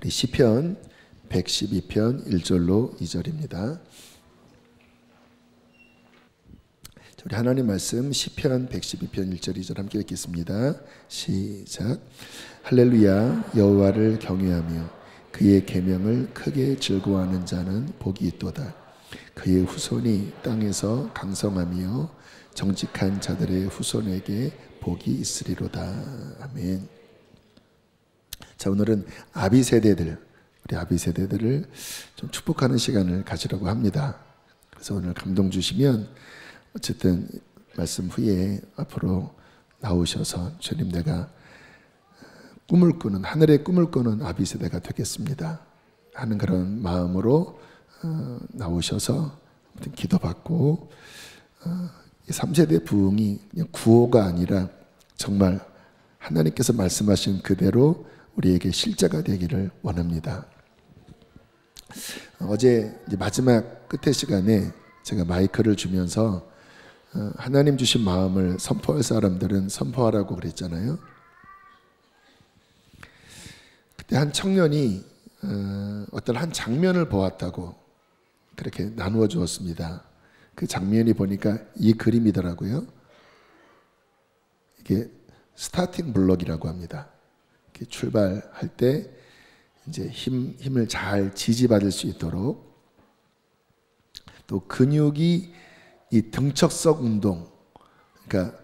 우리 시편 112편 1절로 2절입니다. 우리 하나님 말씀 시편 112편 1절 2절 함께 읽겠습니다. 시작. 할렐루야. 여호와를 경외하며 그의 계명을 크게 즐거워하는 자는 복이 있도다. 그의 후손이 땅에서 강성하며 정직한 자들의 후손에게 복이 있으리로다. 아멘. 자, 오늘은 아비 세대들, 우리 아비 세대들을 좀 축복하는 시간을 가지려고 합니다. 그래서 오늘 감동 주시면 어쨌든 말씀 후에 앞으로 나오셔서 주님, 내가 꿈을 꾸는, 하늘의 꿈을 꾸는 아비 세대가 되겠습니다 하는 그런 마음으로 나오셔서 기도받고, 이 3세대 부흥이 그냥 구호가 아니라 정말 하나님께서 말씀하신 그대로 우리에게 실제가 되기를 원합니다. 어제 이제 마지막 끝의 시간에 제가 마이크를 주면서 하나님 주신 마음을 선포할 사람들은 선포하라고 그랬잖아요. 그때 한 청년이 어떤 한 장면을 보았다고 그렇게 나누어 주었습니다. 그 장면이 보니까 이 그림이더라고요. 이게 스타팅 블록이라고 합니다. 이렇게 출발할 때 이제 힘을 잘 지지받을 수 있도록, 또 근육이 이 등척석 운동, 그러니까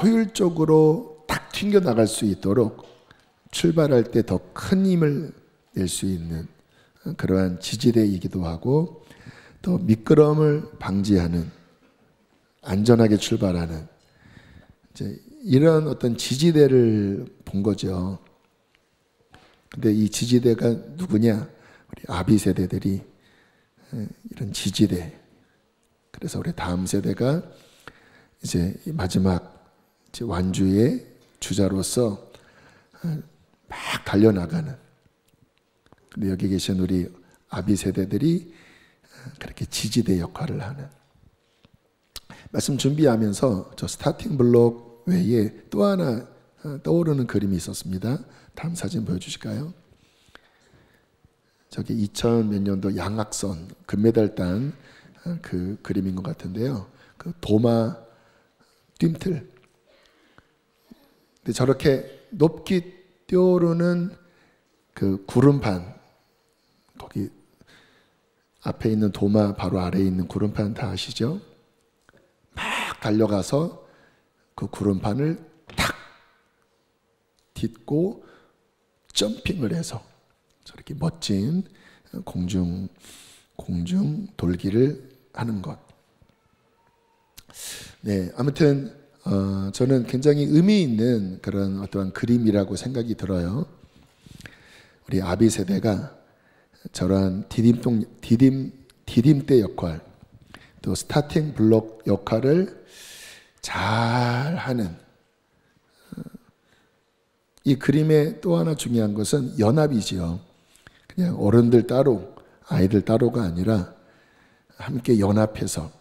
효율적으로 딱 튕겨 나갈 수 있도록 출발할 때 더 큰 힘을 낼 수 있는 그러한 지지대이기도 하고, 또 미끄럼을 방지하는, 안전하게 출발하는 이제 이런 어떤 지지대를 본 거죠. 근데 이 지지대가 누구냐? 우리 아비 세대들이 이런 지지대. 그래서 우리 다음 세대가 이제 마지막 이제 완주의 주자로서 막 달려나가는. 근데 여기 계신 우리 아비 세대들이 그렇게 지지대 역할을 하는. 말씀 준비하면서 저 스타팅 블록 외에 또 하나 떠오르는 그림이 있었습니다. 다음 사진 보여주실까요? 저게 2000몇 년도 양악선 금메달 딴 그 그림인 것 같은데요. 그 도마 뜀틀. 근데 저렇게 높게 뛰어오르는 그 구름판, 거기 앞에 있는 도마 바로 아래에 있는 구름판 다 아시죠? 막 달려가서 그 구름판을 탁 딛고 점핑을 해서 저렇게 멋진 공중 돌기를 하는 것. 네, 아무튼 저는 굉장히 의미 있는 그런 어떠한 그림이라고 생각이 들어요. 우리 아비 세대가 저러한 디딤대 역할, 또 스타팅 블록 역할을 잘 하는, 이 그림의 또 하나 중요한 것은 연합이지요. 그냥 어른들 따로, 아이들 따로가 아니라 함께 연합해서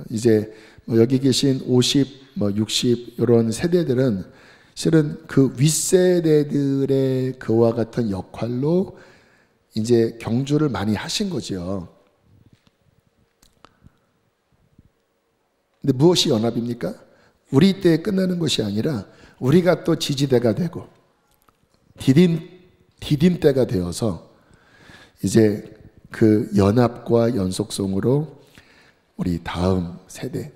이제 뭐 여기 계신 50, 60 이런 세대들은 실은 그 윗세대들의 그와 같은 역할로 이제 경주를 많이 하신 거죠. 근데 무엇이 연합입니까? 우리 때에 끝나는 것이 아니라 우리가 또 지지대가 되고 디딤대가 되어서 이제 그 연합과 연속성으로 우리 다음 세대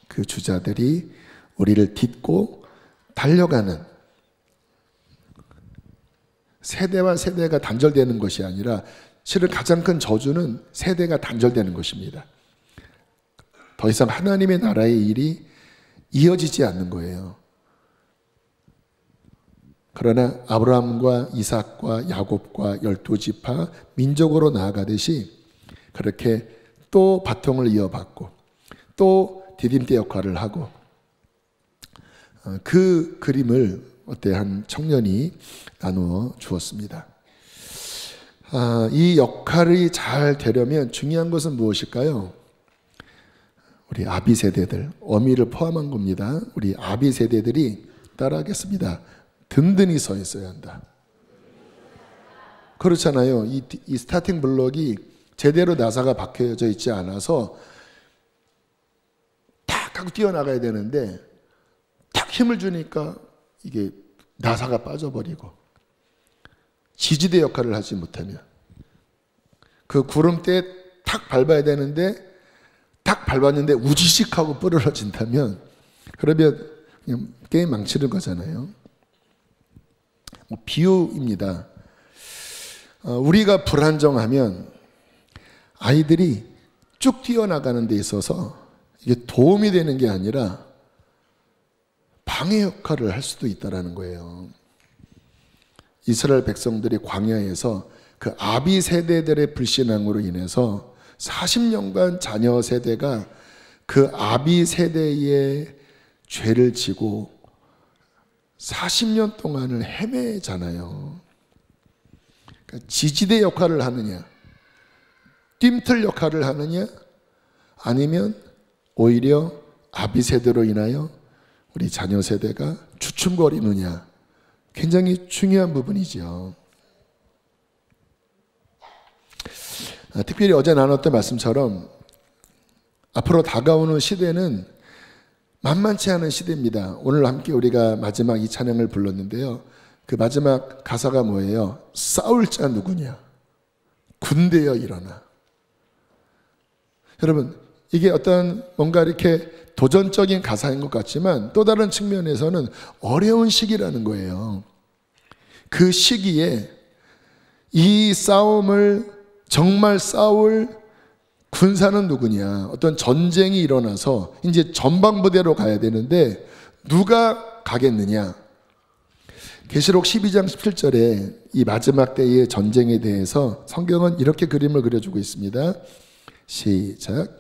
그 주자들이 우리를 딛고 달려가는, 세대와 세대가 단절되는 것이 아니라 실은 가장 큰 저주는 세대가 단절되는 것입니다. 더 이상 하나님의 나라의 일이 이어지지 않는 거예요. 그러나 아브라함과 이삭과 야곱과 12지파 민족으로 나아가듯이 그렇게 또 바통을 이어받고 또 디딤대 역할을 하고, 그 그림을 한 청년이 나누어 주었습니다. 이 역할이 잘 되려면 중요한 것은 무엇일까요? 우리 아비 세대들, 어미를 포함한 겁니다. 우리 아비 세대들이 따라하겠습니다. 든든히 서 있어야 한다. 그렇잖아요. 이 스타팅 블록이 제대로 나사가 박혀져 있지 않아서 탁 하고 뛰어나가야 되는데 탁 힘을 주니까 이게 나사가 빠져버리고 지지대 역할을 하지 못하면 그 구름대에 탁 밟아야 되는데 탁 밟았는데 우지식하고 부러져진다면 그러면 그냥 게임 망치는 거잖아요. 비유입니다. 우리가 불안정하면 아이들이 쭉 뛰어나가는 데 있어서 이게 도움이 되는 게 아니라 방해 역할을 할 수도 있다는 거예요. 이스라엘 백성들이 광야에서 그 아비 세대들의 불신앙으로 인해서 40년간 자녀 세대가 그 아비 세대의 죄를 지고 40년 동안을 헤매잖아요. 그러니까 지지대 역할을 하느냐, 뜀틀 역할을 하느냐, 아니면 오히려 아비 세대로 인하여 우리 자녀 세대가 주춤거리느냐, 굉장히 중요한 부분이죠. 특별히 어제 나눴던 말씀처럼 앞으로 다가오는 시대는 만만치 않은 시대입니다. 오늘 함께 우리가 마지막 이 찬양을 불렀는데요. 그 마지막 가사가 뭐예요? 싸울 자 누구냐? 군대여 일어나. 여러분, 이게 어떤 뭔가 이렇게 도전적인 가사인 것 같지만 또 다른 측면에서는 어려운 시기라는 거예요. 그 시기에 이 싸움을 정말 싸울 군사는 누구냐? 어떤 전쟁이 일어나서 이제 전방부대로 가야 되는데 누가 가겠느냐? 계시록 12장 17절에 이 마지막 때의 전쟁에 대해서 성경은 이렇게 그림을 그려주고 있습니다. 시작.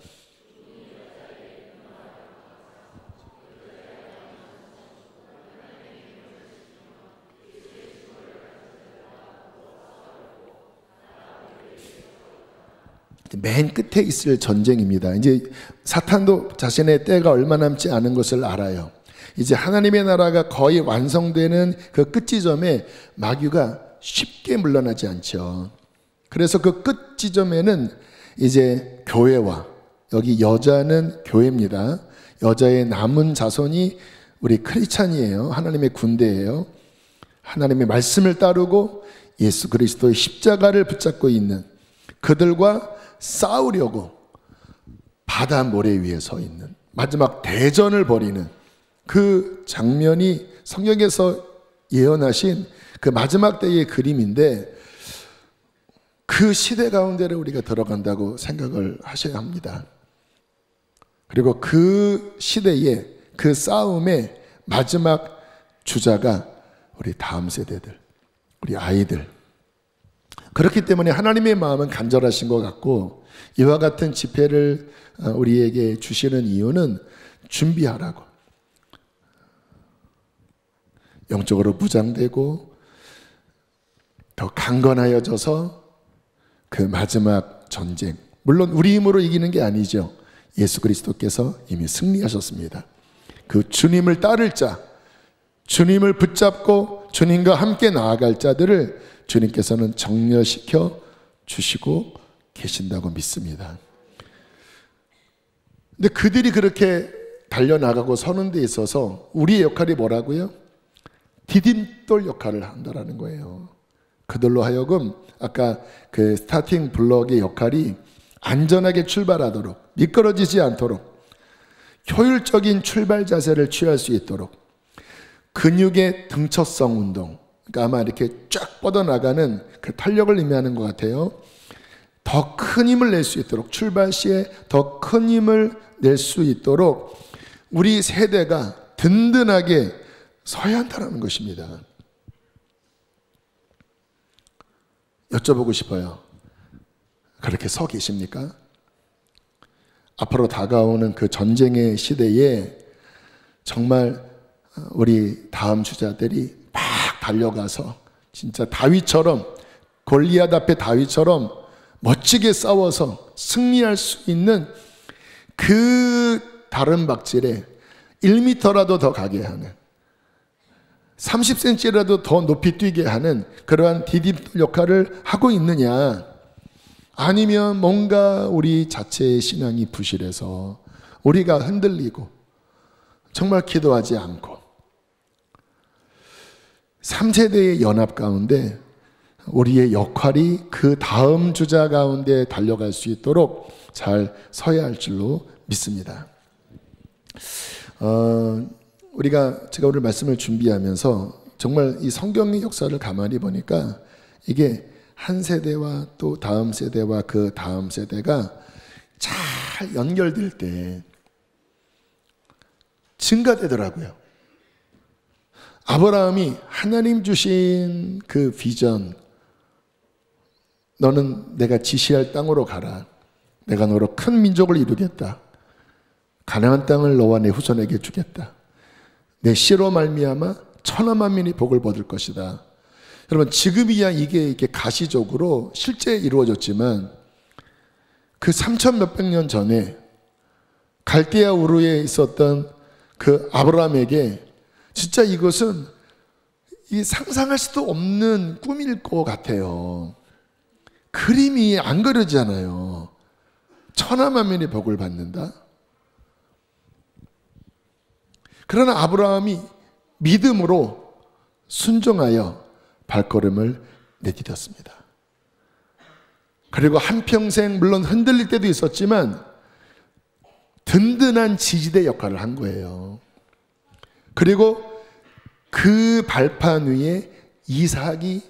맨 끝에 있을 전쟁입니다. 이제 사탄도 자신의 때가 얼마 남지 않은 것을 알아요. 이제 하나님의 나라가 거의 완성되는 그 끝지점에 마귀가 쉽게 물러나지 않죠. 그래서 그 끝지점에는 이제 교회와, 여기 여자는 교회입니다. 여자의 남은 자손이 우리 크리스찬이에요. 하나님의 군대예요. 하나님의 말씀을 따르고 예수 그리스도의 십자가를 붙잡고 있는 그들과 싸우려고 바다 모래 위에 서 있는 마지막 대전을 벌이는 그 장면이 성경에서 예언하신 그 마지막 때의 그림인데 그 시대 가운데를 우리가 들어간다고 생각을 하셔야 합니다. 그리고 그 시대에 그 싸움의 마지막 주자가 우리 다음 세대들, 우리 아이들. 그렇기 때문에 하나님의 마음은 간절하신 것 같고 이와 같은 집회를 우리에게 주시는 이유는 준비하라고. 영적으로 무장되고 더 강건하여져서 그 마지막 전쟁, 물론 우리 힘으로 이기는 게 아니죠. 예수 그리스도께서 이미 승리하셨습니다. 그 주님을 따를 자, 주님을 붙잡고 주님과 함께 나아갈 자들을 주님께서는 정렬시켜 주시고 계신다고 믿습니다. 근데 그들이 그렇게 달려나가고 서는 데 있어서 우리의 역할이 뭐라고요? 디딤돌 역할을 한다는 거예요. 그들로 하여금 아까 그 스타팅 블럭의 역할이 안전하게 출발하도록, 미끄러지지 않도록, 효율적인 출발 자세를 취할 수 있도록, 근육의 등처성 운동, 그러니까 아마 이렇게 쫙 뻗어나가는 그 탄력을 의미하는 것 같아요. 더 큰 힘을 낼 수 있도록, 출발 시에 더 큰 힘을 낼 수 있도록 우리 세대가 든든하게 서야 한다는 것입니다. 여쭤보고 싶어요. 그렇게 서 계십니까? 앞으로 다가오는 그 전쟁의 시대에 정말 우리 다음 주자들이 막 달려가서 진짜 다윗처럼, 골리앗 앞에 다윗처럼 멋지게 싸워서 승리할 수 있는 그 다른 박질에 1m라도 더 가게 하는 30cm라도 더 높이 뛰게 하는 그러한 디딤돌 역할을 하고 있느냐, 아니면 뭔가 우리 자체의 신앙이 부실해서 우리가 흔들리고 정말 기도하지 않고 3세대의 연합 가운데 우리의 역할이 그 다음 주자 가운데 달려갈 수 있도록 잘 서야 할 줄로 믿습니다. 제가 오늘 말씀을 준비하면서 정말 이 성경의 역사를 가만히 보니까 이게 한 세대와 또 다음 세대와 그 다음 세대가 잘 연결될 때 증가되더라고요. 아브라함이 하나님 주신 그 비전, 너는 내가 지시할 땅으로 가라, 내가 너로 큰 민족을 이루겠다, 가나안 땅을 너와 내 후손에게 주겠다, 내 씨로 말미암아 천하 만민이 복을 받을 것이다. 여러분, 지금이야 이게 이렇게 가시적으로 실제 이루어졌지만 그 3천 몇백 년 전에 갈대아 우르에 있었던 그 아브라함에게 진짜 이것은 이 상상할 수도 없는 꿈일 것 같아요. 그림이 안 그려지잖아요. 천하 만민이 복을 받는다. 그러나 아브라함이 믿음으로 순종하여 발걸음을 내디뎠습니다. 그리고 한평생 물론 흔들릴 때도 있었지만 든든한 지지대 역할을 한 거예요. 그리고 그 발판 위에 이삭이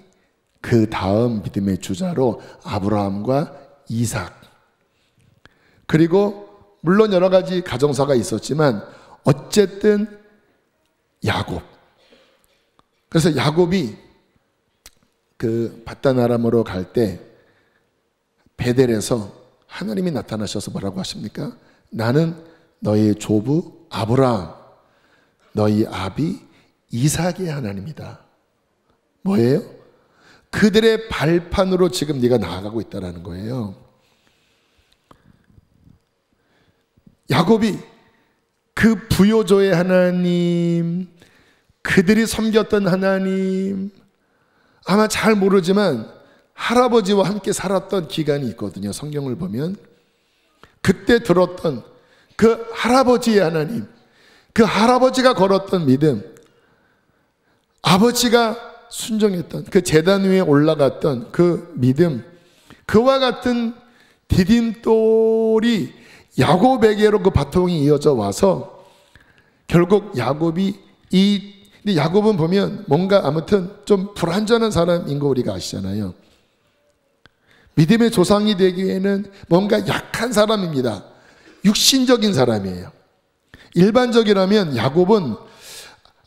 그 다음 믿음의 주자로 아브라함과 이삭, 그리고 물론 여러 가지 가정사가 있었지만 어쨌든 야곱. 그래서 야곱이 그 밧단 아람으로 갈 때 베델에서 하나님이 나타나셔서 뭐라고 하십니까? 나는 너의 조부 아브라함, 너희 아비 이삭의 하나님이다. 뭐예요? 그들의 발판으로 지금 네가 나아가고 있다는 거예요. 야곱이 그 부요조의 하나님, 그들이 섬겼던 하나님, 아마 잘 모르지만 할아버지와 함께 살았던 기간이 있거든요. 성경을 보면 그때 들었던 그 할아버지의 하나님, 그 할아버지가 걸었던 믿음, 아버지가 순종했던 그 제단 위에 올라갔던 그 믿음, 그와 같은 디딤돌이 야곱에게로 그 바통이 이어져 와서 결국 야곱이 근데 야곱은 보면 뭔가 아무튼 좀 불완전한 사람인 거 우리가 아시잖아요. 믿음의 조상이 되기에는 뭔가 약한 사람입니다. 육신적인 사람이에요. 일반적이라면 야곱은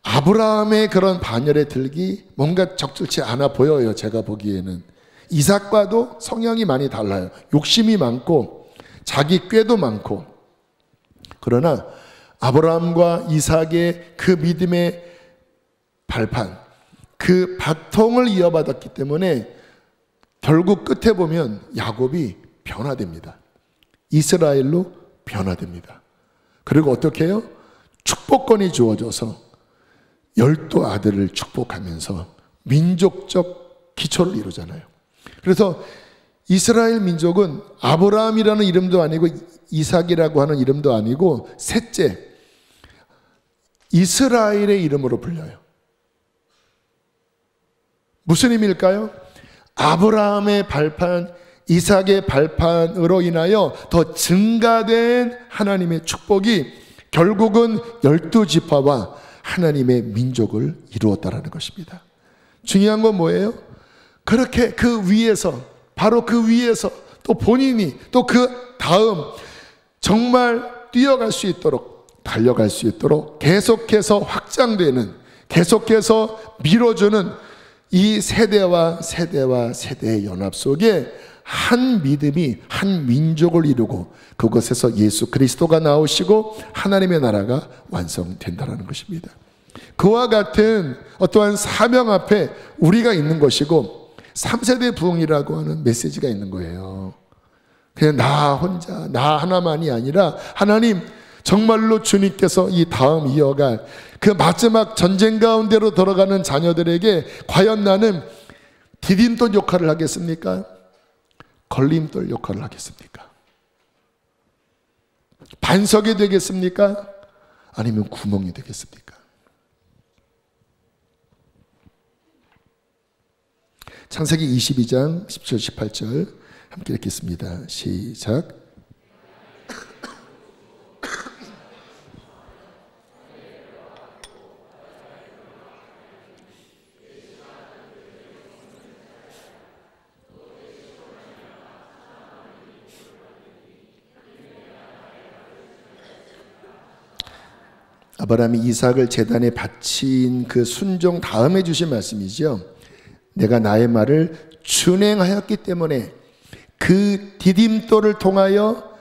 아브라함의 그런 반열에 들기 뭔가 적절치 않아 보여요. 제가 보기에는. 이삭과도 성향이 많이 달라요. 욕심이 많고 자기 꾀도 많고. 그러나 아브라함과 이삭의 그 믿음의 발판, 그 바통을 이어받았기 때문에 결국 끝에 보면 야곱이 변화됩니다. 이스라엘로 변화됩니다. 그리고 어떻게 해요? 축복권이 주어져서 12 아들을 축복하면서 민족적 기초를 이루잖아요. 그래서 이스라엘 민족은 아브라함이라는 이름도 아니고 이삭이라고 하는 이름도 아니고 셋째 이스라엘의 이름으로 불려요. 무슨 의미일까요? 아브라함의 발판, 이삭의 발판으로 인하여 더 증가된 하나님의 축복이 결국은 12지파와 하나님의 민족을 이루었다라는 것입니다. 중요한 건 뭐예요? 그렇게 그 위에서, 바로 그 위에서 또 본인이 또 그 다음 정말 뛰어갈 수 있도록, 달려갈 수 있도록 계속해서 확장되는, 계속해서 밀어주는 이 세대와 세대의 연합 속에 한 믿음이 한 민족을 이루고 그것에서 예수 그리스도가 나오시고 하나님의 나라가 완성된다는 것입니다. 그와 같은 어떠한 사명 앞에 우리가 있는 것이고 3세대 부흥이라고 하는 메시지가 있는 거예요. 그냥 나 혼자, 나 하나만이 아니라 하나님 정말로 주님께서 이 다음 이어갈 그 마지막 전쟁 가운데로 들어가는 자녀들에게 과연 나는 디딤돌 역할을 하겠습니까? 걸림돌 역할을 하겠습니까? 반석이 되겠습니까? 아니면 구멍이 되겠습니까? 창세기 22장 17, 18절 함께 읽겠습니다. 시작. 아브라함이 이삭을 제단에 바친 그 순종 다음에 주신 말씀이죠. 내가 나의 말을 준행하였기 때문에 그 디딤돌을 통하여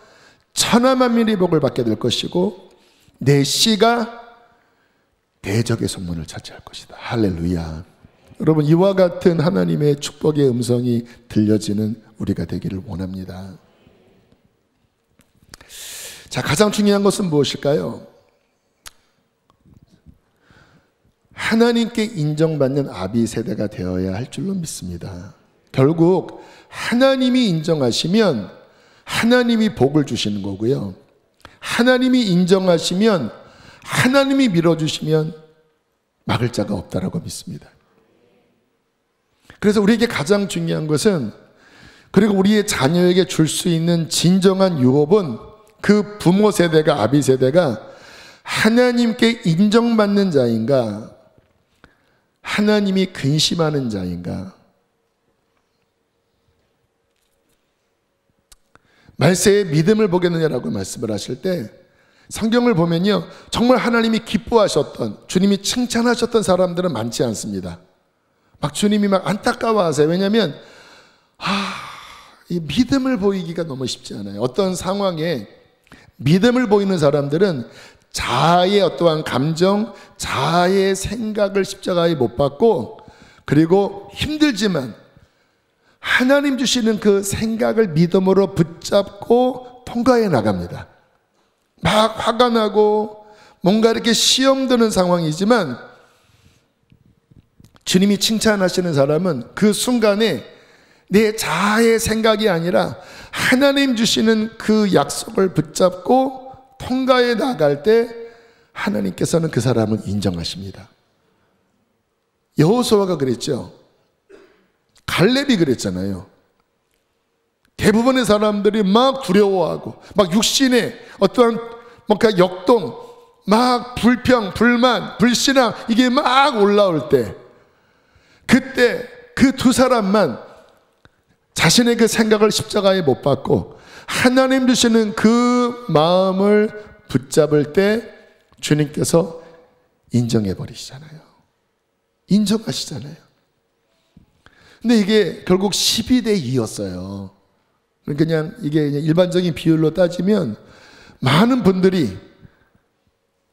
천하 만민의 복을 받게 될 것이고 내 씨가 대적의 손문을 차지할 것이다. 할렐루야. 여러분, 이와 같은 하나님의 축복의 음성이 들려지는 우리가 되기를 원합니다. 자, 가장 중요한 것은 무엇일까요? 하나님께 인정받는 아비 세대가 되어야 할 줄로 믿습니다. 결국 하나님이 인정하시면 하나님이 복을 주시는 거고요. 하나님이 인정하시면 하나님이 밀어주시면 막을 자가 없다라고 믿습니다. 그래서 우리에게 가장 중요한 것은, 그리고 우리의 자녀에게 줄 수 있는 진정한 유업은 그 부모 세대가, 아비 세대가 하나님께 인정받는 자인가, 하나님이 근심하는 자인가. 말세에 믿음을 보겠느냐라고 말씀을 하실 때 성경을 보면요, 정말 하나님이 기뻐하셨던, 주님이 칭찬하셨던 사람들은 많지 않습니다. 막 주님이 막 안타까워하세요. 왜냐하면 이 믿음을 보이기가 너무 쉽지 않아요. 어떤 상황에 믿음을 보이는 사람들은 자아의 어떠한 감정, 자아의 생각을 십자가에 못 박고, 그리고 힘들지만 하나님 주시는 그 생각을 믿음으로 붙잡고 통과해 나갑니다. 막 화가 나고 뭔가 이렇게 시험 드는 상황이지만 주님이 칭찬하시는 사람은 그 순간에 내 자아의 생각이 아니라 하나님 주시는 그 약속을 붙잡고 통과해 나갈 때 하나님께서는 그 사람을 인정하십니다. 여호수아가 그랬죠. 갈렙이 그랬잖아요. 대부분의 사람들이 막 두려워하고 막 육신의 어떠한 뭔가 역동, 막 불평, 불만, 불신앙 이게 막 올라올 때, 그때 그 두 사람만 자신의 그 생각을 십자가에 못 박고 하나님 주시는 그 마음을 붙잡을 때 주님께서 인정해 버리시잖아요. 인정하시잖아요. 근데 이게 결국 12대 2였어요. 그냥 이게 일반적인 비율로 따지면 많은 분들이,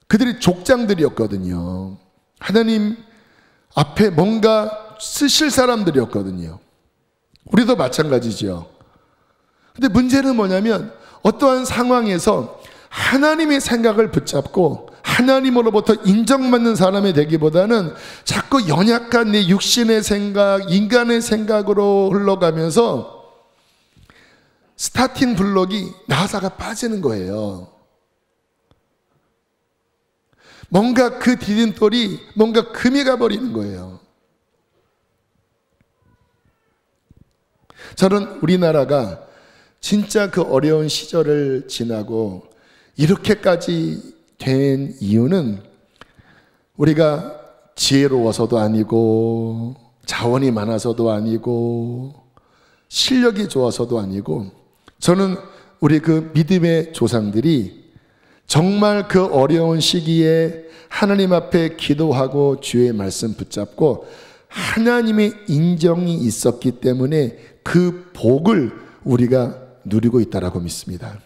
그들이 족장들이었거든요. 하나님 앞에 뭔가 쓰실 사람들이었거든요. 우리도 마찬가지죠. 근데 문제는 뭐냐면 어떠한 상황에서 하나님의 생각을 붙잡고 하나님으로부터 인정받는 사람이 되기보다는 자꾸 연약한 내 육신의 생각, 인간의 생각으로 흘러가면서 스타팅 블록이 나사가 빠지는 거예요. 뭔가 그 디딤돌이 뭔가 금이 가버리는 거예요. 저는 우리나라가 진짜 그 어려운 시절을 지나고 이렇게까지 된 이유는 우리가 지혜로워서도 아니고 자원이 많아서도 아니고 실력이 좋아서도 아니고, 저는 우리 그 믿음의 조상들이 정말 그 어려운 시기에 하나님 앞에 기도하고 주의 말씀 붙잡고 하나님의 인정이 있었기 때문에 그 복을 우리가 누리고 있다라고 믿습니다.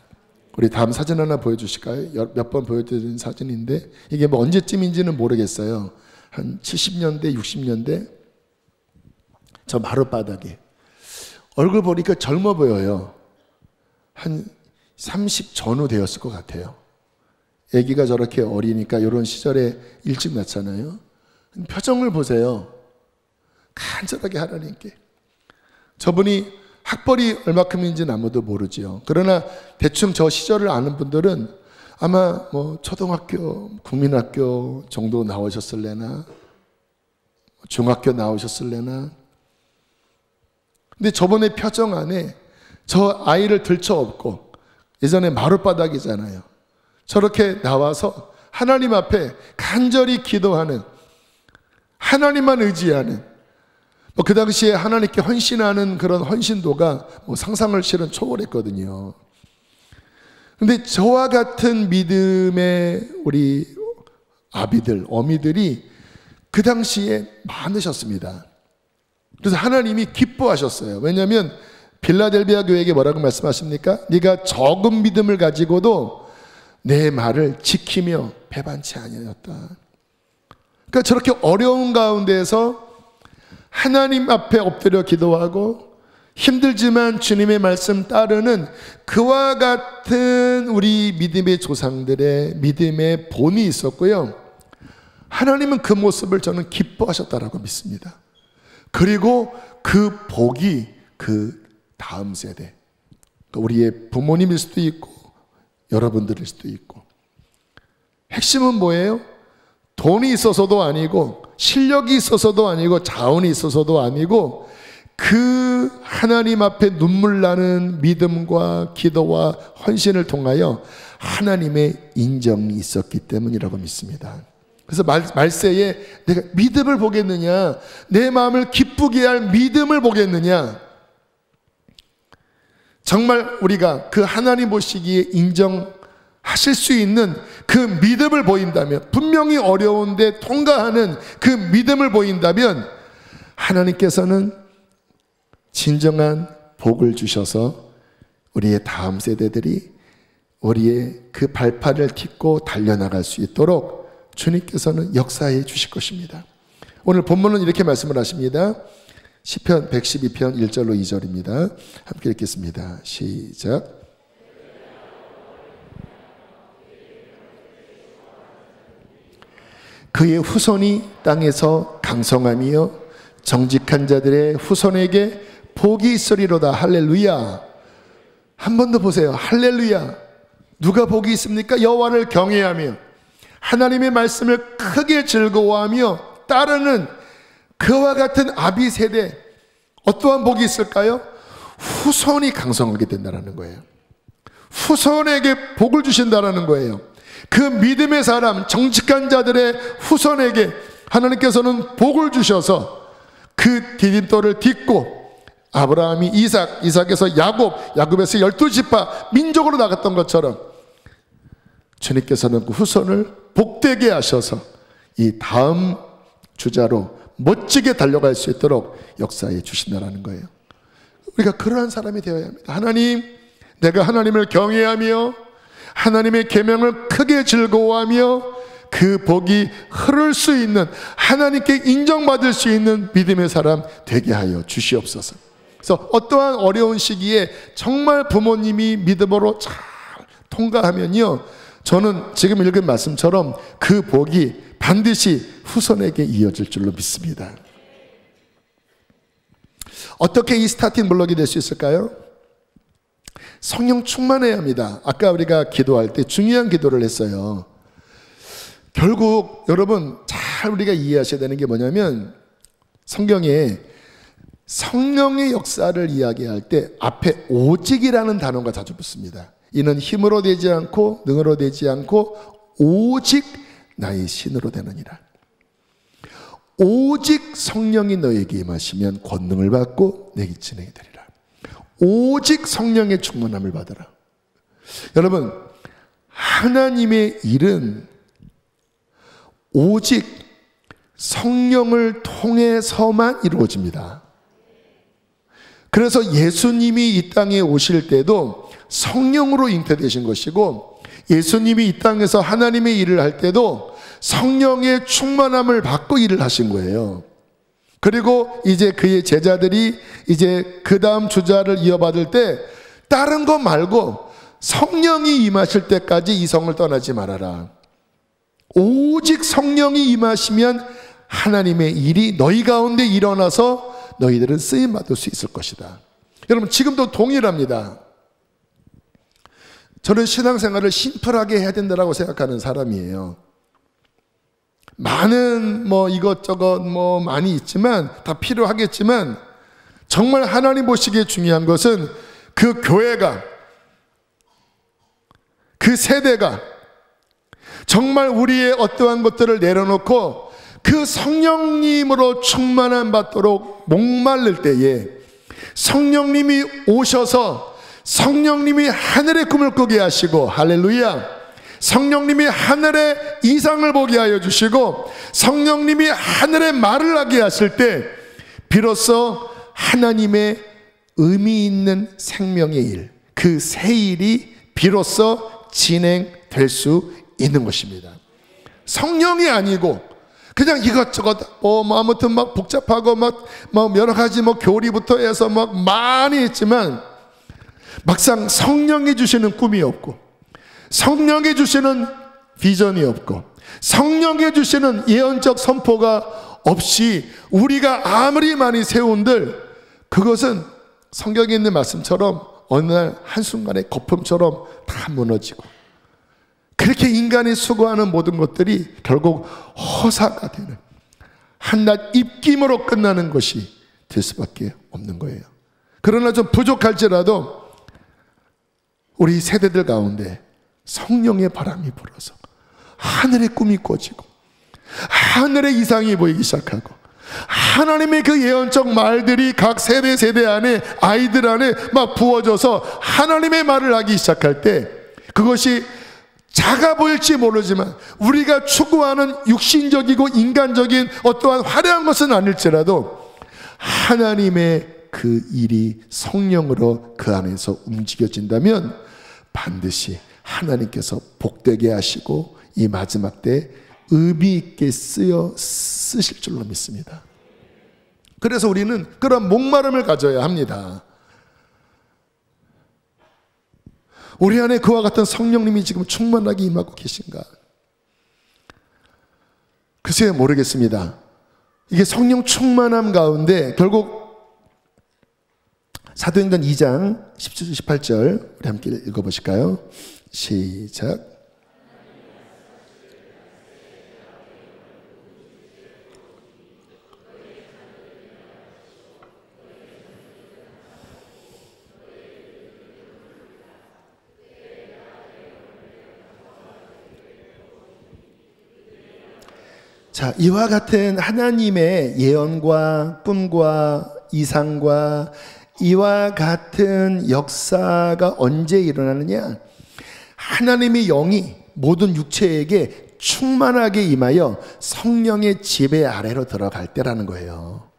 우리 다음 사진 하나 보여주실까요? 몇 번 보여드린 사진인데 이게 뭐 언제쯤인지는 모르겠어요. 한 70년대, 60년대 저 마룻바닥에 얼굴 보니까 젊어 보여요. 한 30 전후 되었을 것 같아요. 아기가 저렇게 어리니까 이런 시절에 일찍 낳잖아요. 표정을 보세요. 간절하게 하나님께. 저분이 학벌이 얼마큼인지는 아무도 모르지요. 그러나 대충 저 시절을 아는 분들은 아마 뭐 초등학교, 국민학교 정도 나오셨을래나, 중학교 나오셨을래나. 근데 저번에 표정 안에 저 아이를 들쳐업고, 예전에 마룻바닥이잖아요. 저렇게 나와서 하나님 앞에 간절히 기도하는, 하나님만 의지하는, 그 당시에 하나님께 헌신하는 그런 헌신도가 상상을 실은 초월했거든요. 근데 저와 같은 믿음의 우리 아비들, 어미들이 그 당시에 많으셨습니다. 그래서 하나님이 기뻐하셨어요. 왜냐하면 빌라델비아 교회에게 뭐라고 말씀하십니까? 네가 적은 믿음을 가지고도 내 말을 지키며 배반치 아니하였다. 그러니까 저렇게 어려운 가운데에서 하나님 앞에 엎드려 기도하고 힘들지만 주님의 말씀 따르는 그와 같은 우리 믿음의 조상들의 믿음의 본이 있었고요. 하나님은 그 모습을 저는 기뻐하셨다라고 믿습니다. 그리고 그 복이 그 다음 세대, 우리의 부모님일 수도 있고 여러분들일 수도 있고. 핵심은 뭐예요? 돈이 있어서도 아니고 실력이 있어서도 아니고 자원이 있어서도 아니고 그 하나님 앞에 눈물 나는 믿음과 기도와 헌신을 통하여 하나님의 인정이 있었기 때문이라고 믿습니다. 그래서 말세에 내가 믿음을 보겠느냐, 내 마음을 기쁘게 할 믿음을 보겠느냐, 정말 우리가 그 하나님 보시기에 인정하실 수 있는 그 믿음을 보인다면, 분명히 어려운데 통과하는 그 믿음을 보인다면 하나님께서는 진정한 복을 주셔서 우리의 다음 세대들이 우리의 그 발판을 딛고 달려나갈 수 있도록 주님께서는 역사해 주실 것입니다. 오늘 본문은 이렇게 말씀을 하십니다. 시편 112편 1절로 2절입니다. 함께 읽겠습니다. 시작. 그의 후손이 땅에서 강성하며 정직한 자들의 후손에게 복이 있으리로다. 할렐루야. 한 번 더 보세요. 할렐루야. 누가 복이 있습니까? 여호와를 경외하며 하나님의 말씀을 크게 즐거워하며 따르는 그와 같은 아비 세대, 어떠한 복이 있을까요? 후손이 강성하게 된다는 거예요. 후손에게 복을 주신다는 거예요. 그 믿음의 사람, 정직한 자들의 후손에게 하나님께서는 복을 주셔서 그 디딤돌을 딛고 아브라함이 이삭, 이삭에서 야곱, 야곱에서 12지파 민족으로 나갔던 것처럼 주님께서는 그 후손을 복되게 하셔서 이 다음 주자로 멋지게 달려갈 수 있도록 역사해 주신다는 거예요. 우리가 그러한 사람이 되어야 합니다. 하나님, 내가 하나님을 경외하며 하나님의 계명을 크게 즐거워하며 그 복이 흐를 수 있는, 하나님께 인정받을 수 있는 믿음의 사람 되게 하여 주시옵소서. 그래서 어떠한 어려운 시기에 정말 부모님이 믿음으로 잘 통과하면요, 저는 지금 읽은 말씀처럼 그 복이 반드시 후손에게 이어질 줄로 믿습니다. 어떻게 이 스타팅 블록이 될 수 있을까요? 성령 충만해야 합니다. 아까 우리가 기도할 때 중요한 기도를 했어요. 결국 여러분 잘 우리가 이해하셔야 되는 게 뭐냐면, 성경에 성령의 역사를 이야기할 때 앞에 오직이라는 단어가 자주 붙습니다. 이는 힘으로 되지 않고 능으로 되지 않고 오직 나의 신으로 되느니라. 오직 성령이 너에게 임하시면 권능을 받고 내게 진행이 되리라. 오직 성령의 충만함을 받아라. 여러분, 하나님의 일은 오직 성령을 통해서만 이루어집니다. 그래서 예수님이 이 땅에 오실 때도 성령으로 잉태되신 것이고, 예수님이 이 땅에서 하나님의 일을 할 때도 성령의 충만함을 받고 일을 하신 거예요. 그리고 이제 그의 제자들이 이제 그 다음 주자를 이어받을 때 다른 거 말고 성령이 임하실 때까지 이 성을 떠나지 말아라. 오직 성령이 임하시면 하나님의 일이 너희 가운데 일어나서 너희들은 쓰임받을 수 있을 것이다. 여러분, 지금도 동일합니다. 저는 신앙생활을 심플하게 해야 된다고 생각하는 사람이에요. 많은 이것저것 많이 있지만 다 필요하겠지만, 정말 하나님 보시기에 중요한 것은 그 교회가, 그 세대가 정말 우리의 어떠한 것들을 내려놓고 그 성령님으로 충만함 받도록 목마를 때에 성령님이 오셔서 성령님이 하늘의 꿈을 꾸게 하시고, 할렐루야, 성령님이 하늘의 이상을 보게 하여 주시고 성령님이 하늘의 말을 하게 하실 때 비로소 하나님의 의미 있는 생명의 일, 그 새 일이 비로소 진행될 수 있는 것입니다. 성령이 아니고 그냥 이것저것 아무튼 막 복잡하고 막 여러 가지 교리부터 해서 많이 있지만 막상 성령이 주시는 꿈이 없고 성령이 주시는 비전이 없고 성령이 주시는 예언적 선포가 없이 우리가 아무리 많이 세운들 그것은 성경에 있는 말씀처럼 어느 날 한순간에 거품처럼 다 무너지고, 그렇게 인간이 수고하는 모든 것들이 결국 허사가 되는 한낱 입김으로 끝나는 것이 될 수밖에 없는 거예요. 그러나 좀 부족할지라도 우리 세대들 가운데 성령의 바람이 불어서 하늘의 꿈이 꿔지고 하늘의 이상이 보이기 시작하고 하나님의 그 예언적 말들이 각 세대 안에, 아이들 안에 막 부어져서 하나님의 말을 하기 시작할 때, 그것이 작아 보일지 모르지만 우리가 추구하는 육신적이고 인간적인 어떠한 화려한 것은 아닐지라도 하나님의 그 일이 성령으로 그 안에서 움직여진다면 반드시 하나님께서 복되게 하시고 이 마지막 때 의미 있게 쓰실 줄로 믿습니다. 그래서 우리는 그런 목마름을 가져야 합니다. 우리 안에 그와 같은 성령님이 지금 충만하게 임하고 계신가? 글쎄 모르겠습니다. 이게 성령 충만함 가운데 결국 사도행전 2장 17절 18절 우리 함께 읽어보실까요? 시작. 자, 이와 같은 하나님의 예언과 꿈과 이상과 이와 같은 역사가 언제 일어나느냐? 하나님의 영이 모든 육체에게 충만하게 임하여 성령의 지배 아래로 들어갈 때라는 거예요.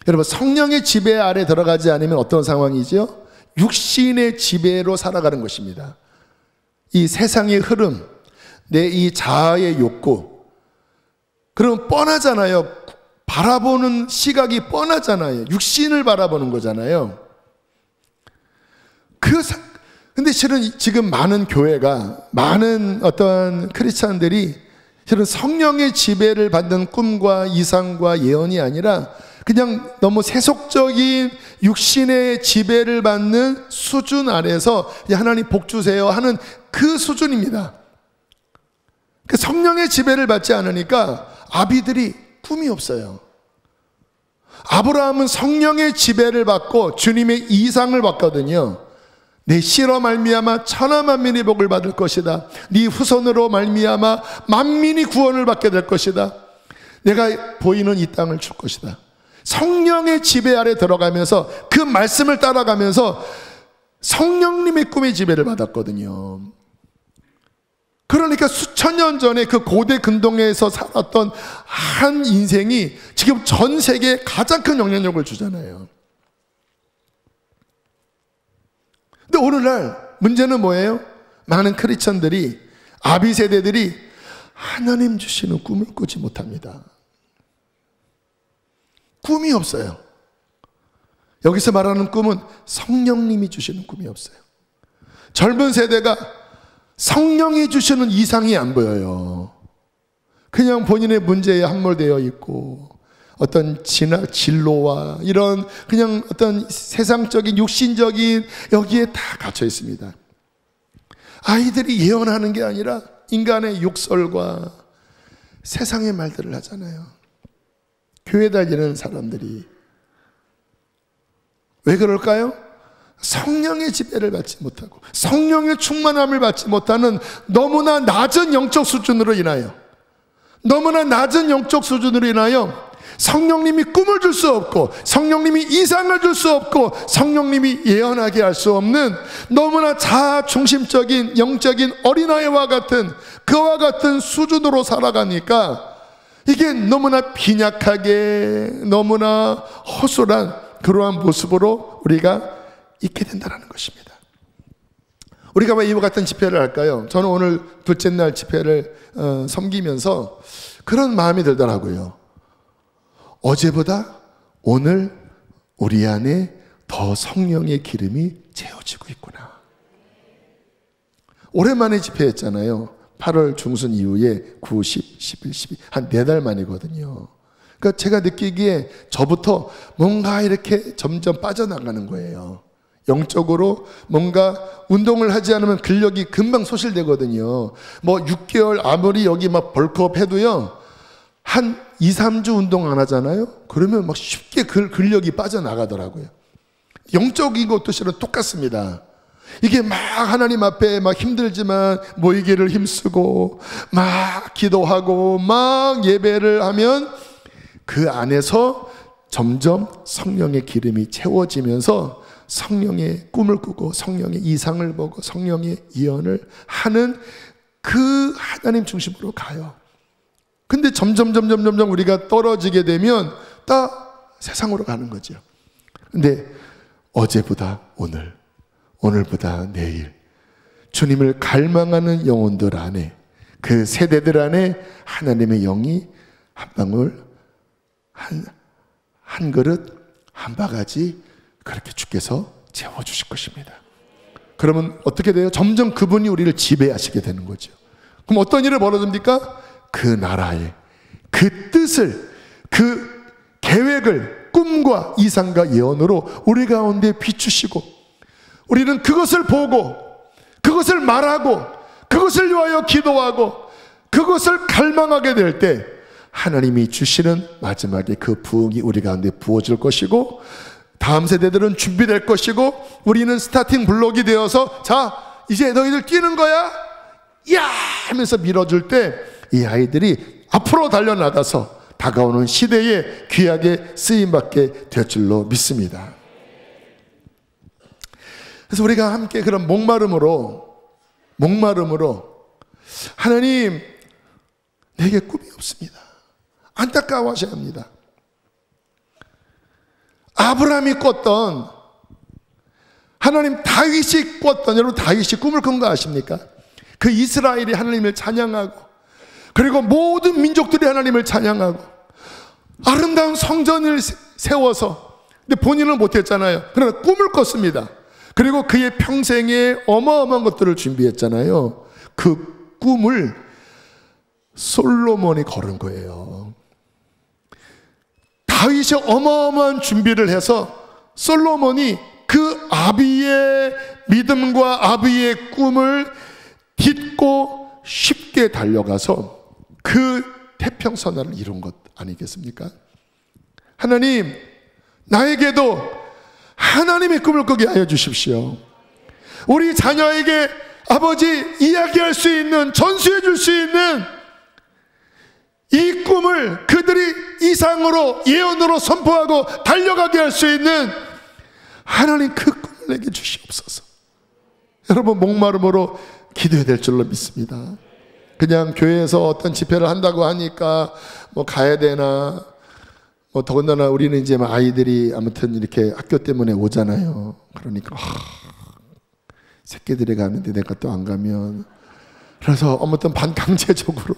여러분, 성령의 지배 아래 들어가지 않으면 어떤 상황이죠? 육신의 지배로 살아가는 것입니다. 이 세상의 흐름, 내 이 자아의 욕구, 그럼 뻔하잖아요. 바라보는 시각이 뻔하잖아요. 육신을 바라보는 거잖아요. 근데 실은 지금 많은 교회가, 많은 어떤 크리스찬들이 실은 성령의 지배를 받는 꿈과 이상과 예언이 아니라 그냥 너무 세속적인 육신의 지배를 받는 수준 아래서 하나님 복 주세요 하는 그 수준입니다. 그 성령의 지배를 받지 않으니까 아비들이 꿈이 없어요. 아브라함은 성령의 지배를 받고 주님의 이상을 받거든요. 내 씨로 말미암아 천하 만민이 복을 받을 것이다. 네 후손으로 말미암아 만민이 구원을 받게 될 것이다. 내가 보이는 이 땅을 줄 것이다. 성령의 지배 아래 들어가면서 그 말씀을 따라가면서 성령님의 꿈의 지배를 받았거든요. 그러니까 수천 년 전에 그 고대 근동에서 살았던 한 인생이 지금 전 세계에 가장 큰 영향력을 주잖아요. 근데 오늘날 문제는 뭐예요? 많은 크리스천들이, 아비 세대들이 하나님 주시는 꿈을 꾸지 못합니다. 꿈이 없어요. 여기서 말하는 꿈은 성령님이 주시는 꿈이 없어요. 젊은 세대가 성령이 주시는 이상이 안 보여요. 그냥 본인의 문제에 함몰되어 있고 어떤 진로와 이런 그냥 어떤 세상적인 육신적인 여기에 다 갇혀 있습니다. 아이들이 예언하는 게 아니라 인간의 욕설과 세상의 말들을 하잖아요. 교회 다니는 사람들이 왜 그럴까요? 성령의 지배를 받지 못하고 성령의 충만함을 받지 못하는 너무나 낮은 영적 수준으로 인하여 성령님이 꿈을 줄 수 없고 성령님이 이상을 줄 수 없고 성령님이 예언하게 할 수 없는 너무나 자아중심적인 영적인 어린아이와 같은 그와 같은 수준으로 살아가니까 이게 너무나 빈약하게 너무나 허술한 그러한 모습으로 우리가 있게 된다는 것입니다. 우리가 왜 이와 같은 집회를 할까요? 저는 오늘 둘째 날 집회를 섬기면서 그런 마음이 들더라고요. 어제보다 오늘 우리 안에 더 성령의 기름이 채워지고 있구나. 오랜만에 집회했잖아요. 8월 중순 이후에 9, 10, 11, 12 한 4달 만이거든요. 그러니까 제가 느끼기에 저부터 뭔가 이렇게 점점 빠져나가는 거예요. 영적으로 뭔가 운동을 하지 않으면 근력이 금방 소실되거든요. 뭐 6개월 아무리 여기 막 벌크업 해도요, 한 2, 3주 운동 안 하잖아요? 그러면 막 쉽게 근력이 빠져나가더라고요. 영적인 것도 실은 똑같습니다. 이게 막 하나님 앞에 막 힘들지만 모이기를 힘쓰고 막 기도하고 막 예배를 하면 그 안에서 점점 성령의 기름이 채워지면서 성령의 꿈을 꾸고 성령의 이상을 보고 성령의 예언을 하는 그 하나님 중심으로 가요. 근데 점점 우리가 떨어지게 되면 다 세상으로 가는 거죠. 근데 어제보다 오늘, 오늘보다 내일 주님을 갈망하는 영혼들 안에 그 세대들 안에 하나님의 영이 한 방울 한 그릇 한 바가지 그렇게 주께서 채워주실 것입니다. 그러면 어떻게 돼요? 점점 그분이 우리를 지배하시게 되는 거죠. 그럼 어떤 일이 벌어집니까? 그 나라의 그 뜻을 그 계획을 꿈과 이상과 예언으로 우리 가운데 비추시고 우리는 그것을 보고 그것을 말하고 그것을 위하여 기도하고 그것을 갈망하게 될 때 하나님이 주시는 마지막에 그 부흥이 우리 가운데 부어질 것이고 다음 세대들은 준비될 것이고 우리는 스타팅 블록이 되어서 자 이제 너희들 뛰는 거야 야 하면서 밀어줄 때 이 아이들이 앞으로 달려나가서 다가오는 시대에 귀하게 쓰임받게 될 줄로 믿습니다. 그래서 우리가 함께 그런 목마름으로 하나님 내게 꿈이 없습니다. 안타까워하셔야 합니다. 아브라함이 꿨던 하나님 다윗이 꿨던 여러분 다윗이 꿈을 꾼 거 아십니까? 그 이스라엘이 하나님을 찬양하고 그리고 모든 민족들이 하나님을 찬양하고 아름다운 성전을 세워서 근데 본인은 못했잖아요. 그러나 꿈을 꿨습니다. 그리고 그의 평생에 어마어마한 것들을 준비했잖아요. 그 꿈을 솔로몬이 걸은 거예요. 다윗이 어마어마한 준비를 해서 솔로몬이 그 아비의 믿음과 아비의 꿈을 딛고 쉽게 달려가서 그 태평선언을 이룬 것 아니겠습니까? 하나님 나에게도 하나님의 꿈을 꾸게 하여 주십시오. 우리 자녀에게 아버지 이야기할 수 있는 전수해 줄 수 있는 이 꿈을 그들이 이상으로 예언으로 선포하고 달려가게 할 수 있는 하나님 그 꿈을 내게 주시옵소서. 여러분 목마름으로 기도해야 될 줄로 믿습니다. 그냥 교회에서 어떤 집회를 한다고 하니까 뭐 가야 되나 뭐 더군다나 우리는 이제 아이들이 아무튼 이렇게 학교 때문에 오잖아요. 그러니까 새끼들이 가는데 내가 또 안 가면 그래서 아무튼 반강제적으로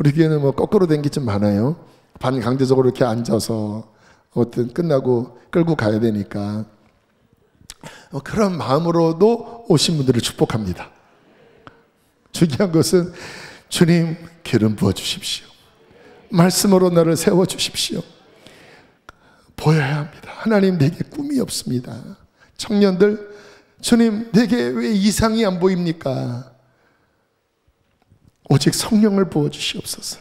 우리 교회는 뭐 거꾸로 된 게 좀 많아요. 반강제적으로 이렇게 앉아서 아무튼 끝나고 끌고 가야 되니까 그런 마음으로도 오신 분들을 축복합니다. 중요한 것은 주님 기름 부어 주십시오. 말씀으로 나를 세워 주십시오. 보여야 합니다. 하나님 내게 꿈이 없습니다. 청년들, 주님 내게 왜 이상이 안 보입니까? 오직 성령을 부어 주시옵소서.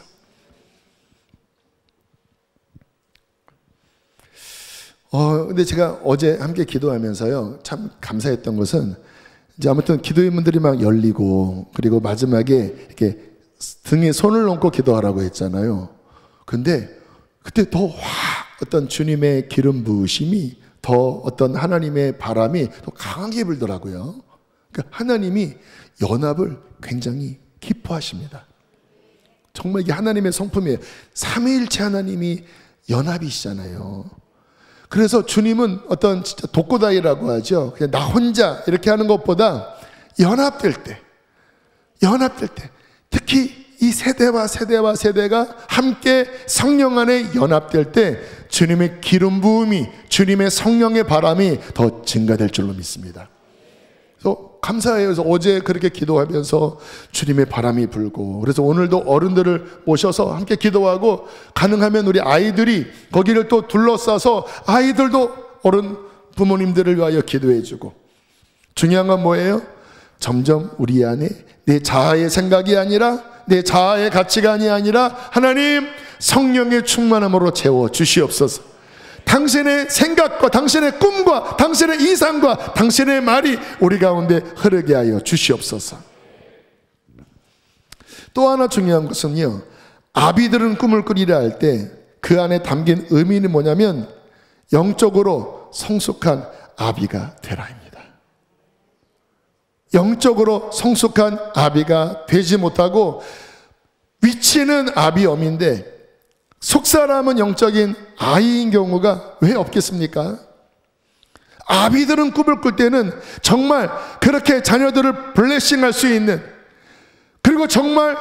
근데 제가 어제 함께 기도하면서요, 참 감사했던 것은, 이제 아무튼 기도인분들이 막 열리고, 그리고 마지막에 이렇게 등에 손을 얹고 기도하라고 했잖아요. 근데 그때 더 어떤 주님의 기름 부으심이, 더 어떤 하나님의 바람이 더 강하게 불더라고요. 그러니까 하나님이 연합을 굉장히 기뻐하십니다. 정말 이게 하나님의 성품이에요. 삼위일체 하나님이 연합이시잖아요. 그래서 주님은 어떤 진짜 독고다이라고 하죠. 그냥 나 혼자 이렇게 하는 것보다 연합될 때, 특히 이 세대와 세대가 함께 성령 안에 연합될 때 주님의 기름 부음이, 주님의 성령의 바람이 더 증가될 줄로 믿습니다. 그래서 감사해요. 그래서 어제 그렇게 기도하면서 주님의 바람이 불고, 그래서 오늘도 어른들을 모셔서 함께 기도하고, 가능하면 우리 아이들이 거기를 또 둘러싸서 아이들도 어른 부모님들을 위하여 기도해주고, 중요한 건 뭐예요? 점점 우리 안에 내 자아의 생각이 아니라, 내 자아의 가치관이 아니라 하나님 성령의 충만함으로 채워 주시옵소서. 당신의 생각과 당신의 꿈과 당신의 이상과 당신의 말이 우리 가운데 흐르게 하여 주시옵소서. 또 하나 중요한 것은요, 아비들은 꿈을 꾸리라 할 때 그 안에 담긴 의미는 뭐냐면 영적으로 성숙한 아비가 되라입니다. 영적으로 성숙한 아비가 되지 못하고, 위치는 아비 엄인데 속사람은 영적인 아이인 경우가 왜 없겠습니까? 아비들은 꿈을 꿀 때는 정말 그렇게 자녀들을 블레싱할 수 있는, 그리고 정말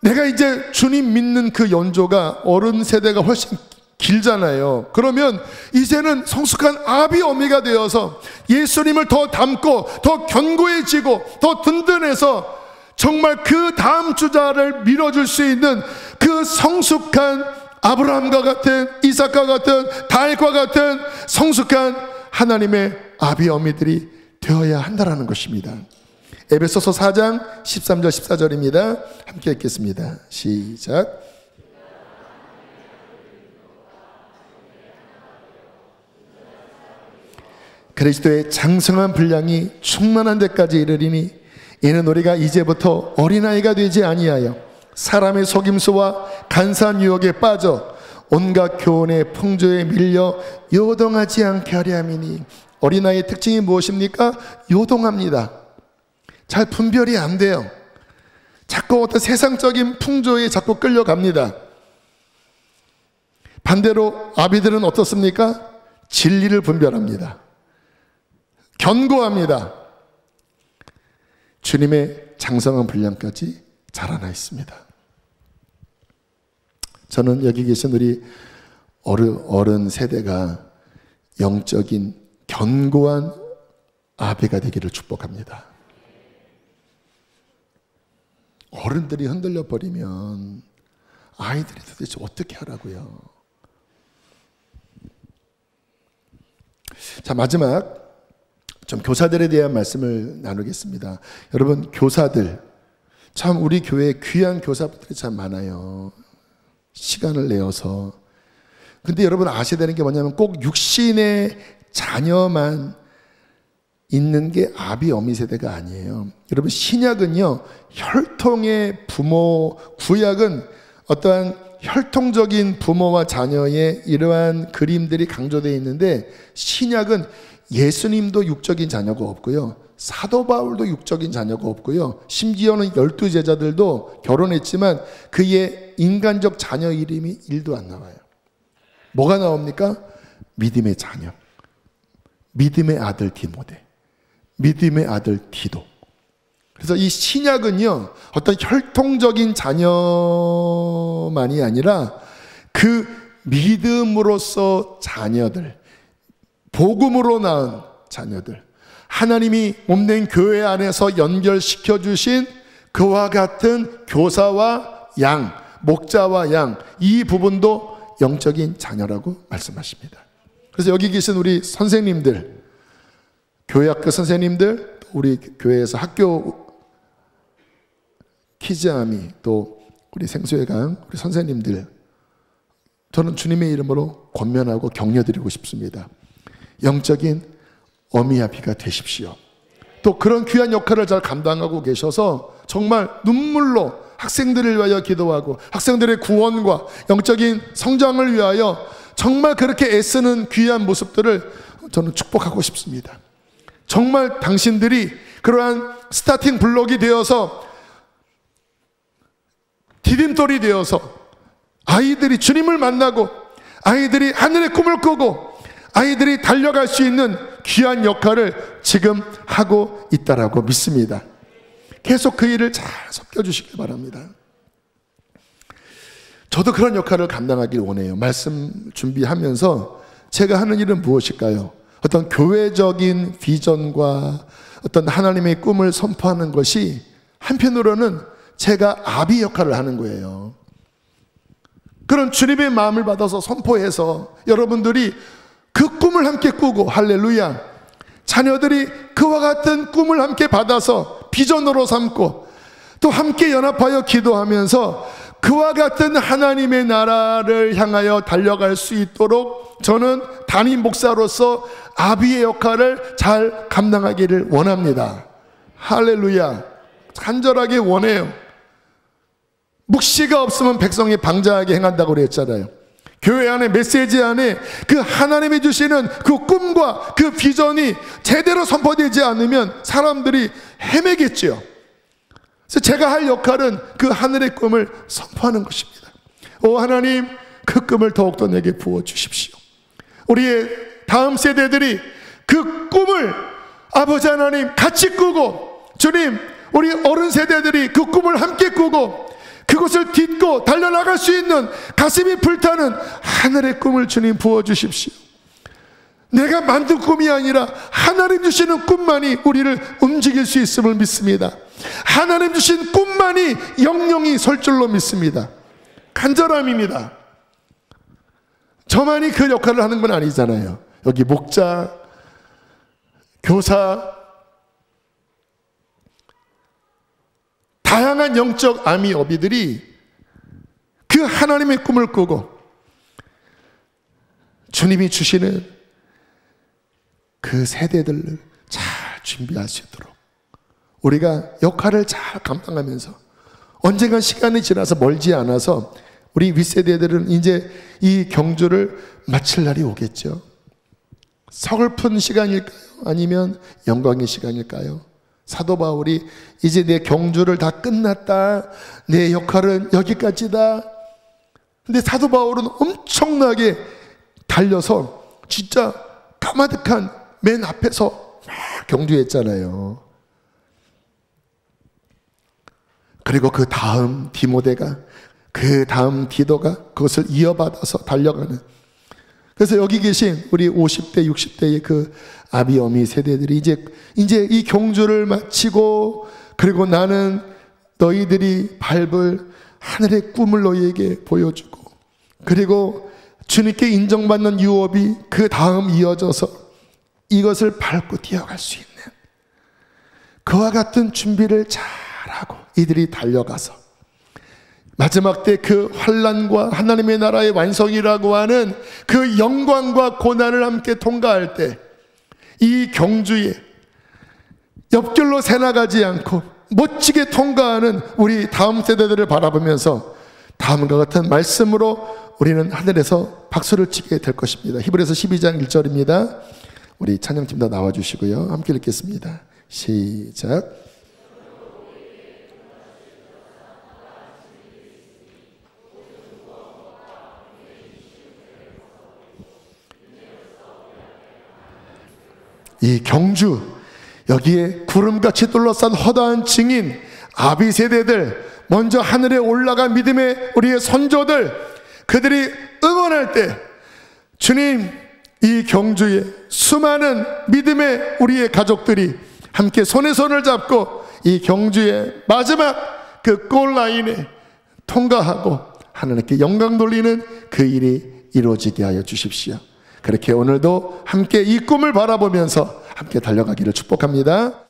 내가 이제 주님 믿는 그 연조가 어른 세대가 훨씬 길잖아요. 그러면 이제는 성숙한 아비 어미가 되어서 예수님을 더 닮고 더 견고해지고 더 든든해서 정말 그 다음 주자를 밀어줄 수 있는 그 성숙한 아브라함과 같은, 이삭과 같은, 다윗과 같은 성숙한 하나님의 아비 어미들이 되어야 한다는 것입니다. 에베소서 4장 13절 14절입니다. 함께 읽겠습니다. 시작. 그리스도의 장성한 분량이 충만한 데까지 이르리니 이는 우리가 이제부터 어린아이가 되지 아니하여 사람의 속임수와 간사한 유혹에 빠져 온갖 교훈의 풍조에 밀려 요동하지 않게 하려 함이니. 어린아이의 특징이 무엇입니까? 요동합니다. 잘 분별이 안 돼요. 자꾸 어떤 세상적인 풍조에 자꾸 끌려갑니다. 반대로 아비들은 어떻습니까? 진리를 분별합니다. 견고합니다. 주님의 장성한 분량까지 자라나 있습니다. 저는 여기 계신 우리 어른 세대가 영적인 견고한 아비가 되기를 축복합니다. 어른들이 흔들려 버리면 아이들이 도대체 어떻게 하라고요? 자, 마지막 좀 교사들에 대한 말씀을 나누겠습니다. 여러분, 교사들 참 우리 교회에 귀한 교사분들이 참 많아요. 시간을 내어서. 근데 여러분 아셔야 되는 게 뭐냐면 꼭 육신의 자녀만 있는 게 아비 어미 세대가 아니에요. 여러분, 신약은요 혈통의 부모, 구약은 어떠한 혈통적인 부모와 자녀의 이러한 그림들이 강조되어 있는데, 신약은 예수님도 육적인 자녀가 없고요, 사도 바울도 육적인 자녀가 없고요, 심지어는 12제자들도 결혼했지만 그의 인간적 자녀 이름이 1도 안 나와요. 뭐가 나옵니까? 믿음의 자녀, 믿음의 아들 디모데, 믿음의 아들 디도. 그래서 이 신약은요 어떤 혈통적인 자녀만이 아니라 그 믿음으로서 자녀들, 복음으로 낳은 자녀들, 하나님이 몸된 교회 안에서 연결시켜 주신 그와 같은 교사와 양, 목자와 양, 이 부분도 영적인 자녀라고 말씀하십니다. 그래서 여기 계신 우리 선생님들, 교회학교 선생님들, 우리 교회에서 학교 키즈아미, 또 우리 생수회강 우리 선생님들, 저는 주님의 이름으로 권면하고 격려드리고 싶습니다. 영적인 어미아비가 되십시오. 또 그런 귀한 역할을 잘 감당하고 계셔서 정말 눈물로 학생들을 위하여 기도하고 학생들의 구원과 영적인 성장을 위하여 정말 그렇게 애쓰는 귀한 모습들을 저는 축복하고 싶습니다. 정말 당신들이 그러한 스타팅 블록이 되어서 디딤돌이 되어서 아이들이 주님을 만나고 아이들이 하늘의 꿈을 꾸고 아이들이 달려갈 수 있는 귀한 역할을 지금 하고 있다라고 믿습니다. 계속 그 일을 잘 섞여주시길 바랍니다. 저도 그런 역할을 감당하길 원해요. 말씀 준비하면서 제가 하는 일은 무엇일까요? 어떤 교회적인 비전과 어떤 하나님의 꿈을 선포하는 것이 한편으로는 제가 아비 역할을 하는 거예요. 그런 주님의 마음을 받아서 선포해서 여러분들이 그 꿈을 함께 꾸고, 할렐루야, 자녀들이 그와 같은 꿈을 함께 받아서 비전으로 삼고 또 함께 연합하여 기도하면서 그와 같은 하나님의 나라를 향하여 달려갈 수 있도록 저는 담임 목사로서 아비의 역할을 잘 감당하기를 원합니다. 할렐루야, 간절하게 원해요. 묵시가 없으면 백성이 방자하게 행한다고 그랬잖아요. 교회 안에, 메시지 안에 그 하나님이 주시는 그 꿈과 그 비전이 제대로 선포되지 않으면 사람들이 헤매겠죠. 그래서 제가 할 역할은 그 하늘의 꿈을 선포하는 것입니다. 오 하나님, 그 꿈을 더욱더 내게 부어주십시오. 우리의 다음 세대들이 그 꿈을 아버지 하나님 같이 꾸고, 주님, 우리 어른 세대들이 그 꿈을 함께 꾸고 그것을 딛고 달려나갈 수 있는 가슴이 불타는 하늘의 꿈을 주님 부어주십시오. 내가 만든 꿈이 아니라 하나님 주시는 꿈만이 우리를 움직일 수 있음을 믿습니다. 하나님 주신 꿈만이 영영이 설 줄로 믿습니다. 간절함입니다. 저만이 그 역할을 하는 건 아니잖아요. 여기 목자, 교사, 다양한 영적 아미 어비들이 그 하나님의 꿈을 꾸고 주님이 주시는 그 세대들을 잘 준비할 수 있도록 우리가 역할을 잘 감당하면서 언젠가 시간이 지나서 멀지 않아서 우리 윗세대들은 이제 이 경주를 마칠 날이 오겠죠. 서글픈 시간일까요? 아니면 영광의 시간일까요? 사도 바울이 이제 내 경주를 다 끝났다, 내 역할은 여기까지다. 근데 사도 바울은 엄청나게 달려서 진짜 까마득한 맨 앞에서 막 경주했잖아요. 그리고 그 다음 디모데가, 그 다음 디도가 그것을 이어받아서 달려가는. 그래서 여기 계신 우리 50대 60대의 그 아비 어미 세대들이 이제 이 경주를 마치고, 그리고 나는 너희들이 밟을 하늘의 꿈을 너희에게 보여주고, 그리고 주님께 인정받는 유업이 그 다음 이어져서 이것을 밟고 뛰어갈 수 있는 그와 같은 준비를 잘하고 이들이 달려가서 마지막 때 그 환난과 하나님의 나라의 완성이라고 하는 그 영광과 고난을 함께 통과할 때 이 경주에 옆길로 새나가지 않고 멋지게 통과하는 우리 다음 세대들을 바라보면서 다음과 같은 말씀으로 우리는 하늘에서 박수를 치게 될 것입니다. 히브리서 12장 1절입니다. 우리 찬양팀 다 나와주시고요, 함께 읽겠습니다. 시작. 이 경주, 여기에 구름같이 둘러싼 허다한 증인 아비 세대들, 먼저 하늘에 올라간 믿음의 우리의 선조들, 그들이 응원할 때 주님, 이 경주에 수많은 믿음의 우리의 가족들이 함께 손에 손을 잡고 이 경주의 마지막 그 골라인에 통과하고 하나님께 영광 돌리는 그 일이 이루어지게 하여 주십시오. 그렇게 오늘도 함께 이 꿈을 바라보면서 함께 달려가기를 축복합니다.